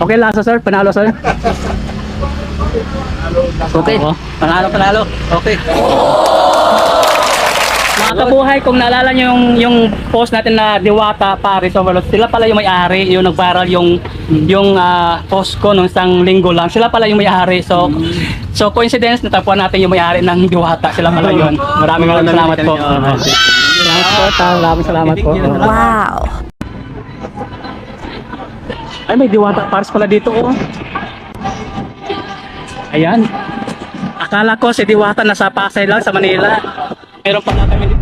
Okay, lasa sir, panalo sir. Okay. Panalo. Okay. Mga kabuhay, kung naalala nyo yung post natin na Diwata Paris Overload, sila pala yung may-ari, yung nag-viral yung post ko nung isang linggo lang. Sila pala yung may-ari. So coincidence, natapuan natin yung may-ari ng Diwata. Sila pala yun. Maraming salamat po. Salamat po. Wow. Ay, may Diwata Paris pala dito, oh. Ayan. Akala ko si Diwata nasa Pasay lang sa Manila. Meron pala kami dito